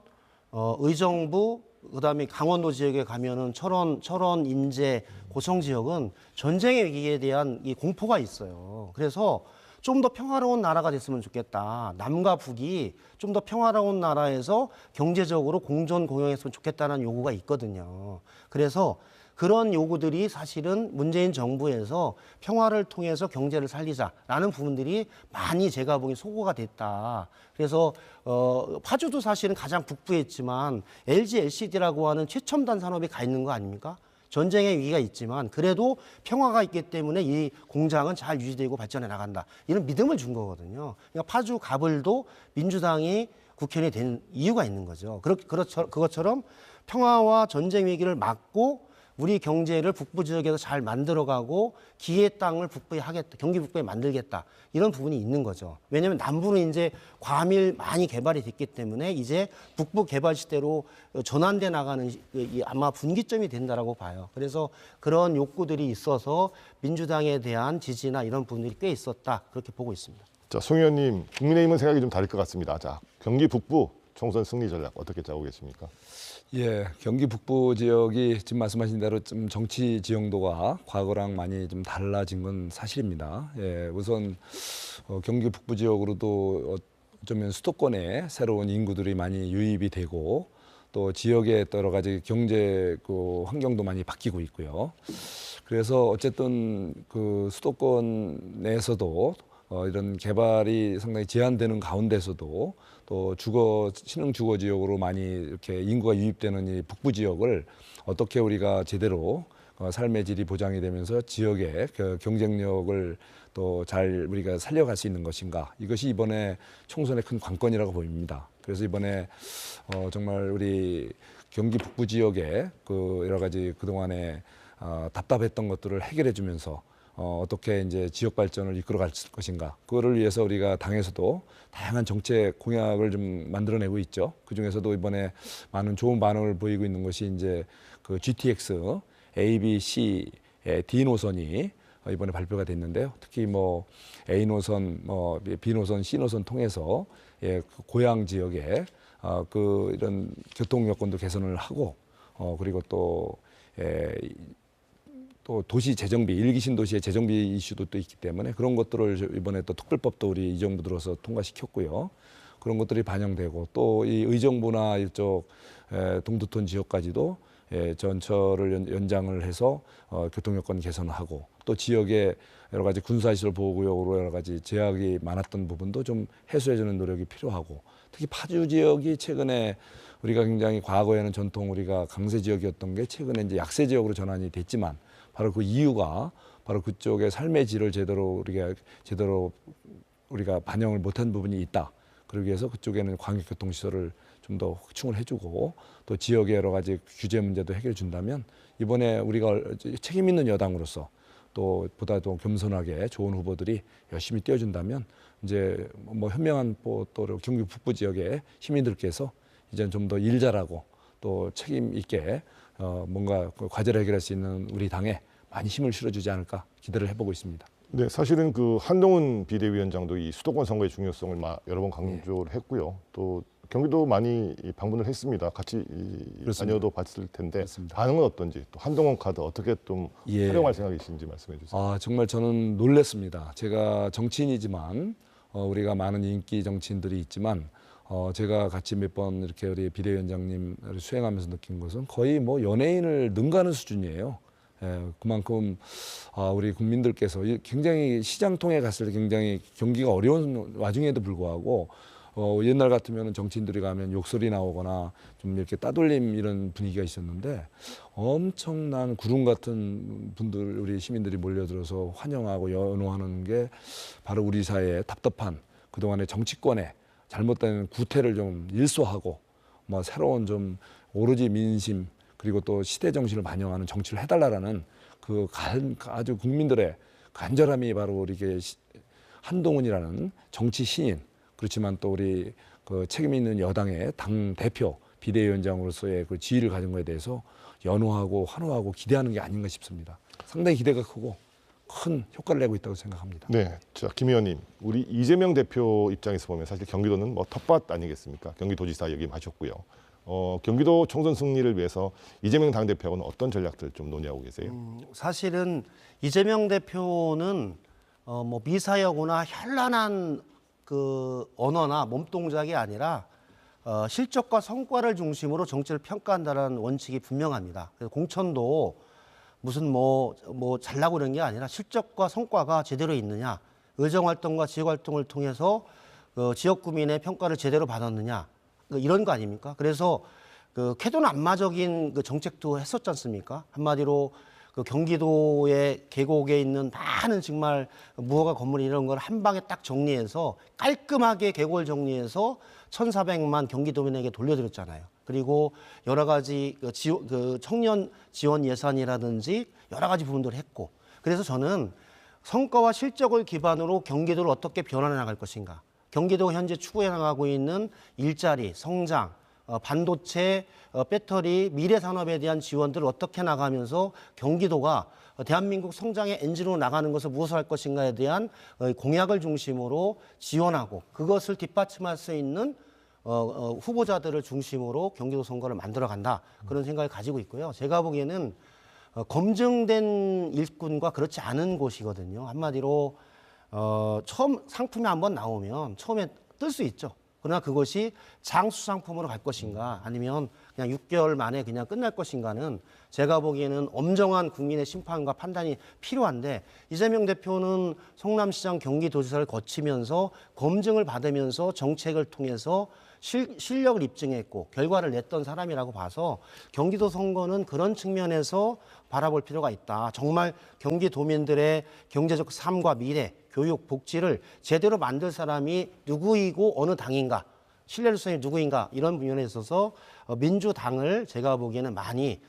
의정부, 그다음에 강원도 지역에 가면은 철원, 인제, 고성 지역은 전쟁의 위기에 대한 이 공포가 있어요. 그래서 좀 더 평화로운 나라가 됐으면 좋겠다. 남과 북이 좀 더 평화로운 나라에서 경제적으로 공존 공영했으면 좋겠다는 요구가 있거든요. 그래서 그런 요구들이 사실은 문재인 정부에서 평화를 통해서 경제를 살리자라는 부분들이 많이 제가 보기엔 소구가 됐다. 그래서 파주도 사실은 가장 북부에 있지만 LG, LCD라고 하는 최첨단 산업이 가 있는 거 아닙니까? 전쟁의 위기가 있지만 그래도 평화가 있기 때문에 이 공장은 잘 유지되고 발전해 나간다. 이런 믿음을 준 거거든요. 그러니까 파주 가불도 민주당이 국회의원이 된 이유가 있는 거죠. 그것처럼 평화와 전쟁 위기를 막고 우리 경제를 북부 지역에서 잘 만들어가고 기회 땅을 북부에 하겠다, 경기 북부에 만들겠다 이런 부분이 있는 거죠. 왜냐하면 남부는 이제 과밀 많이 개발이 됐기 때문에 이제 북부 개발 시대로 전환돼 나가는 아마 분기점이 된다라고 봐요. 그래서 그런 욕구들이 있어서 민주당에 대한 지지나 이런 부분들이 꽤 있었다 그렇게 보고 있습니다. 자, 송 의원님, 국민의힘은 생각이 좀 다를 것 같습니다. 자, 경기 북부 총선 승리 전략 어떻게 짜고 계십니까? 예, 경기 북부 지역이 지금 말씀하신 대로 좀 정치 지형도가 과거랑 많이 좀 달라진 건 사실입니다. 예, 우선 경기 북부 지역으로도 어쩌면 수도권에 새로운 인구들이 많이 유입이 되고 또 지역의 여러 가지 경제 환경도 많이 바뀌고 있고요. 그래서 어쨌든 그 수도권 내에서도 이런 개발이 상당히 제한되는 가운데서도 또 신흥 주거 지역으로 많이 이렇게 인구가 유입되는 이 북부 지역을 어떻게 우리가 제대로 삶의 질이 보장이 되면서 지역의 경쟁력을 또 잘 우리가 살려갈 수 있는 것인가, 이것이 이번에 총선의 큰 관건이라고 보입니다. 그래서 이번에 정말 우리 경기 북부 지역의 여러 가지 그동안에 답답했던 것들을 해결해 주면서 어떻게 이제 지역 발전을 이끌어갈 것인가, 그거를 위해서 우리가 당에서도 다양한 정책 공약을 좀 만들어내고 있죠. 그 중에서도 이번에 많은 좋은 반응을 보이고 있는 것이 이제 그 GTX A, B, C, D 노선이 이번에 발표가 됐는데요. 특히 뭐 A 노선, B 노선, C 노선 통해서 그 고향 지역에 이런 교통 여건도 개선을 하고 그리고 또 도시 재정비, 1기 신도시의 재정비 이슈도 또 있기 때문에 그런 것들을 이번에 또 특별법도 우리 이 정부 들어서 통과시켰고요. 그런 것들이 반영되고 또 이 의정부나 이쪽 동두천 지역까지도 전철을 연장을 해서 교통 여건 개선하고 또 지역에 여러 가지 군사시설 보호구역으로 여러 가지 제약이 많았던 부분도 좀 해소해주는 노력이 필요하고 특히 파주 지역이 최근에 우리가 굉장히 과거에는 전통 우리가 강세 지역이었던 게 최근에 이제 약세 지역으로 전환이 됐지만 바로 그 이유가 바로 그쪽의 삶의 질을 제대로 우리가 반영을 못한 부분이 있다. 그러기 위해서 그쪽에는 광역교통시설을 좀 더 확충을 해주고 또 지역의 여러 가지 규제 문제도 해결해 준다면 이번에 우리가 책임 있는 여당으로서 또 보다 더 겸손하게 좋은 후보들이 열심히 뛰어준다면 이제 뭐 현명한 또 경기 북부 지역의 시민들께서 이제 좀 더 일 잘하고 또 책임 있게 뭔가 과제를 해결할 수 있는 우리 당에 많이 힘을 실어주지 않을까 기대를 해보고 있습니다. 네, 사실은 그 한동훈 비대위원장도 이 수도권 선거의 중요성을 여러 번 강조를 했고요. 또 경기도 많이 방문을 했습니다. 같이 다녀도 봤을 텐데 그렇습니다. 반응은 어떤지 또 한동훈 카드 어떻게 좀 활용할 생각이신지 말씀해 주세요. 아, 정말 저는 놀랐습니다. 제가 정치인이지만 우리가 많은 인기 정치인들이 있지만 제가 같이 몇 번 이렇게 우리 비대위원장님을 수행하면서 느낀 것은 거의 뭐 연예인을 능가하는 수준이에요. 그만큼 우리 국민들께서 굉장히 시장통에 갔을 때 굉장히 경기가 어려운 와중에도 불구하고 옛날 같으면 정치인들이 가면 욕설이 나오거나 좀 이렇게 따돌림 이런 분위기가 있었는데 엄청난 구름 같은 분들 우리 시민들이 몰려들어서 환영하고 연호하는 게 바로 우리 사회의 답답한 그동안의 정치권의 잘못된 구태를 좀 일소하고 뭐 새로운 좀 오로지 민심 그리고 또 시대 정신을 반영하는 정치를 해달라라는 그 아주 국민들의 간절함이 바로 이게 한동훈이라는 정치 신인 그렇지만 또 우리 그 책임 있는 여당의 당 대표 비대위원장으로서의 그 지위를 가진 것에 대해서 연호하고 환호하고 기대하는 게 아닌가 싶습니다. 상당히 기대가 크고 큰 효과를 내고 있다고 생각합니다. 네, 자 김 의원님, 우리 이재명 대표 입장에서 보면 사실 경기도는 뭐 텃밭 아니겠습니까? 경기도지사 역임하셨고요. 경기도 총선 승리를 위해서 이재명 당대표는 어떤 전략들 좀 논의하고 계세요? 사실은 이재명 대표는 뭐 미사여구나 현란한 그 언어나 몸 동작이 아니라 실적과 성과를 중심으로 정치를 평가한다는 원칙이 분명합니다. 그래서 공천도 무슨 뭐 잘나고 그런 게 아니라 실적과 성과가 제대로 있느냐, 의정활동과 지역활동을 통해서 지역 구민의 평가를 제대로 받았느냐 이런 거 아닙니까? 그래서 그 쾌도난마적인 그 정책도 했었지 않습니까? 한마디로 그 경기도의 계곡에 있는 많은 정말 무허가 건물 이런 걸 한 방에 딱 정리해서 깔끔하게 계곡을 정리해서 1,400만 경기도민에게 돌려드렸잖아요. 그리고 여러 가지 그 청년 지원 예산이라든지 여러 가지 부분들을 했고 그래서 저는 성과와 실적을 기반으로 경기도를 어떻게 변화해 나갈 것인가 경기도가 현재 추구해 나가고 있는 일자리, 성장, 반도체, 배터리, 미래 산업에 대한 지원들을 어떻게 나가면서 경기도가 대한민국 성장의 엔진으로 나가는 것을 무엇을 할 것인가에 대한 공약을 중심으로 지원하고 그것을 뒷받침할 수 있는 후보자들을 중심으로 경기도 선거를 만들어간다 그런 생각을 가지고 있고요. 제가 보기에는 검증된 일꾼과 그렇지 않은 곳이거든요. 한마디로 처음 상품이 한번 나오면 처음에 뜰 수 있죠. 그러나 그것이 장수 상품으로 갈 것인가 아니면 그냥 6개월 만에 그냥 끝날 것인가는 제가 보기에는 엄정한 국민의 심판과 판단이 필요한데 이재명 대표는 성남시장 경기도지사를 거치면서 검증을 받으면서 정책을 통해서 실력을 입증했고 결과를 냈던 사람이라고 봐서 경기도 선거는 그런 측면에서 바라볼 필요가 있다. 정말 경기도민들의 경제적 삶과 미래 교육, 복지를 제대로 만들 사람이 누구이고 어느 당인가, 신뢰성이 누구인가 이런 부분에 있어서 민주당을 제가 보기에는 많이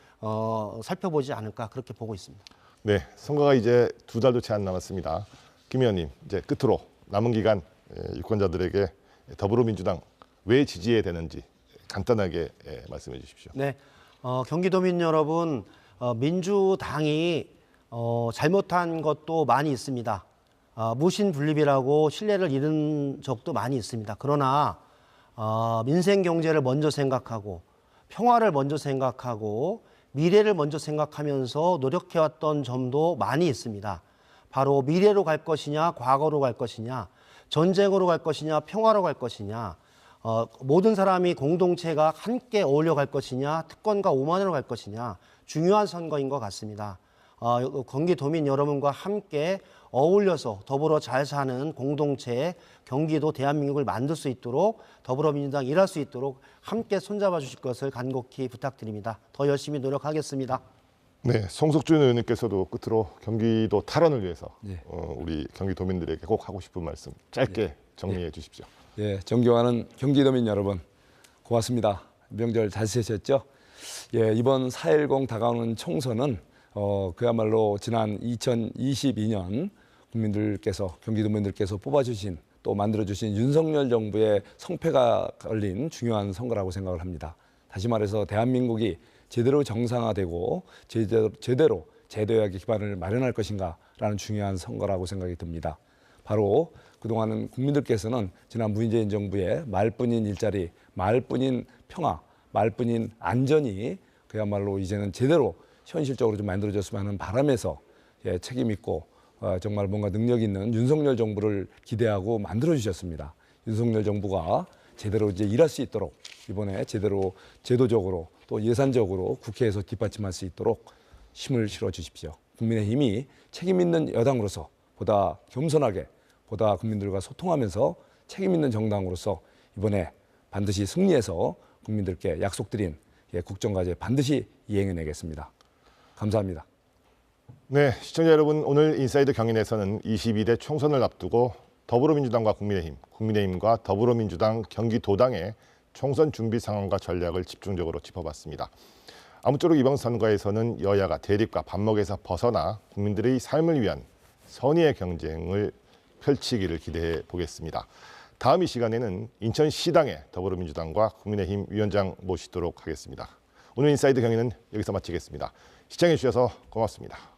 살펴보지 않을까 그렇게 보고 있습니다. 네, 선거가 이제 2달도 채 안 남았습니다. 김 의원님, 이제 끝으로 남은 기간 유권자들에게 더불어민주당 왜 지지해야 되는지 간단하게 말씀해 주십시오. 네, 경기도민 여러분, 민주당이 잘못한 것도 많이 있습니다. 무신분립이라고 신뢰를 잃은 적도 많이 있습니다. 그러나 민생 경제를 먼저 생각하고 평화를 먼저 생각하고 미래를 먼저 생각하면서 노력해왔던 점도 많이 있습니다. 바로 미래로 갈 것이냐 과거로 갈 것이냐 전쟁으로 갈 것이냐 평화로 갈 것이냐 모든 사람이 공동체가 함께 어울려 갈 것이냐, 특권과 오만으로 갈 것이냐 중요한 선거인 것 같습니다. 경기도민 여러분과 함께 어울려서 더불어 잘 사는 공동체, 경기도 대한민국을 만들 수 있도록 더불어민주당 일할 수 있도록 함께 손잡아 주실 것을 간곡히 부탁드립니다. 더 열심히 노력하겠습니다. 네, 송석준 의원님께서도 끝으로 경기도 탈원을 위해서 네. 우리 경기도민들에게 꼭 하고 싶은 말씀 짧게 정리해 주십시오. 예, 존경하는 경기도민 여러분, 고맙습니다. 명절 잘 지내셨죠? 예, 이번 4.10 다가오는 총선은 그야말로 지난 2022년 국민들께서, 경기도민들께서 뽑아주신 또 만들어주신 윤석열 정부의 성패가 걸린 중요한 선거라고 생각을 합니다. 다시 말해서 대한민국이 제대로 정상화되고 제대로 제도의 기반을 마련할 것인가라는 중요한 선거라고 생각이 듭니다. 바로 그동안은 국민들께서는 지난 문재인 정부의 말뿐인 일자리, 말뿐인 평화, 말뿐인 안전이 그야말로 이제는 제대로 현실적으로 좀 만들어졌으면 하는 바람에서 책임 있고 정말 뭔가 능력 있는 윤석열 정부를 기대하고 만들어주셨습니다. 윤석열 정부가 제대로 이제 일할 수 있도록 이번에 제대로 제도적으로 또 예산적으로 국회에서 뒷받침할 수 있도록 힘을 실어 주십시오. 국민의힘이 책임 있는 여당으로서 보다 겸손하게 보다 국민들과 소통하면서 책임 있는 정당으로서 이번에 반드시 승리해서 국민들께 약속드린 국정과제 반드시 이행해내겠습니다. 감사합니다. 네, 시청자 여러분, 오늘 인사이드 경인에서는 22대 총선을 앞두고 더불어민주당과 국민의힘과 더불어민주당 경기도당의 총선 준비 상황과 전략을 집중적으로 짚어봤습니다. 아무쪼록 이번 선거에서는 여야가 대립과 반목에서 벗어나 국민들의 삶을 위한 선의의 경쟁을 펼치기를 기대해 보겠습니다. 다음 이 시간에는 인천시당의 더불어민주당과 국민의힘 위원장 모시도록 하겠습니다. 오늘 인사이드 경인은 여기서 마치겠습니다. 시청해 주셔서 고맙습니다.